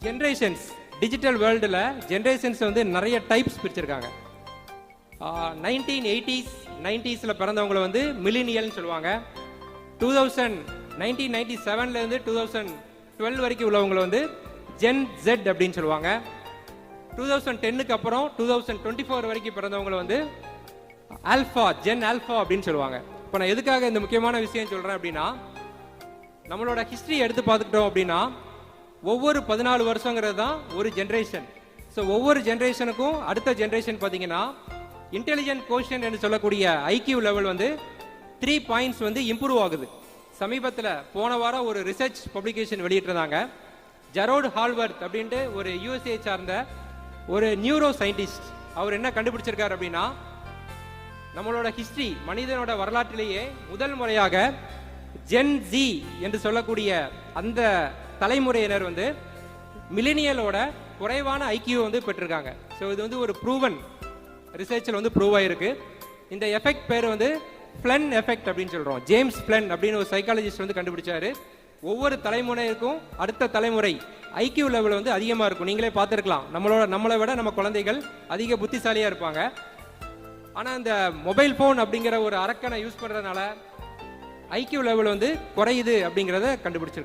Generations digital வேர்ல்டில் generations வந்து நிறைய டைப்ஸ் பிரிச்சிருக்காங்க. 1980s 90s பிறந்தவங்களை வந்து மில்லினியல்னு சொல்லுவாங்க. 1997 2012 வரைக்கும் உள்ளவங்களை வந்து ஜென் ஜெட் அப்படின்னு சொல்லுவாங்க. 2010க்கு அப்புறம் 2024 வரைக்கும் பிறந்தவங்களை வந்து ஜென் ஆல்ஃபா அப்படின்னு சொல்லுவாங்க. இப்போ நான் எதுக்காக இந்த முக்கியமான விஷயம் சொல்றேன் அப்படின்னா, நம்மளோட ஹிஸ்டரி எடுத்து பார்த்துக்கிட்டோம் அப்படின்னா ஒவ்வொரு 14 வருஷங்கிறது தான் ஒரு ஜென்ரேஷன். ஸோ ஒவ்வொரு ஜென்ரேஷனுக்கும் அடுத்த ஜென்ரேஷன் பார்த்தீங்கன்னா இன்டெலிஜென்ட் கோஷன் என்று சொல்லக்கூடிய ஐக்யூ லெவல் வந்து 3 பாயிண்ட்ஸ் வந்து இம்ப்ரூவ் ஆகுது. சமீபத்தில் போன வாரம் ஒரு ரிசர்ச் பப்ளிகேஷன் வெளியிட்டிருந்தாங்க. ஜெரோட் ஹால்வர்த் அப்படின்ட்டு ஒரு யூஎஸ்ஏ சார்ந்த ஒரு நியூரோ சயின்டிஸ்ட். அவர் என்ன கண்டுபிடிச்சிருக்காரு அப்படின்னா, நம்மளோட ஹிஸ்டரி மனிதனோட வரலாற்றிலேயே முதல் முறையாக ஜென் ஜி என்று சொல்லக்கூடிய அந்த தலைமுறையினர் வந்து மில்லினியலோட குறைவான ஐக்கியூ வந்து பெற்றிருக்காங்க. ஸோ இது வந்து ஒரு ப்ரூவன் ரிசர்ச்சில் வந்து ப்ரூவ் ஆயிருக்கு. இந்த எஃபெக்ட் பேர் வந்து ஃப்ளென் எஃபெக்ட் அப்படின்னு சொல்றோம். ஜேம்ஸ் ஃப்ளென் அப்படின்னு ஒரு சைக்காலஜிஸ்ட் வந்து கண்டுபிடிச்சாரு. ஒவ்வொரு தலைமுறைக்கும் அடுத்த தலைமுறை ஐக்கியூ லெவல் வந்து அதிகமாக இருக்கும். நீங்களே பார்த்துருக்கலாம், நம்மளை விட நம்ம குழந்தைகள் அதிக புத்திசாலியாக இருப்பாங்க. ஆனால் இந்த மொபைல் ஃபோன் அப்படிங்கிற ஒரு அரக்கனை யூஸ் பண்ணுறதுனால ஐக்கியூ லெவல் வந்து குறையுது அப்படிங்கிறத கண்டுபிடிச்சிருக்கு.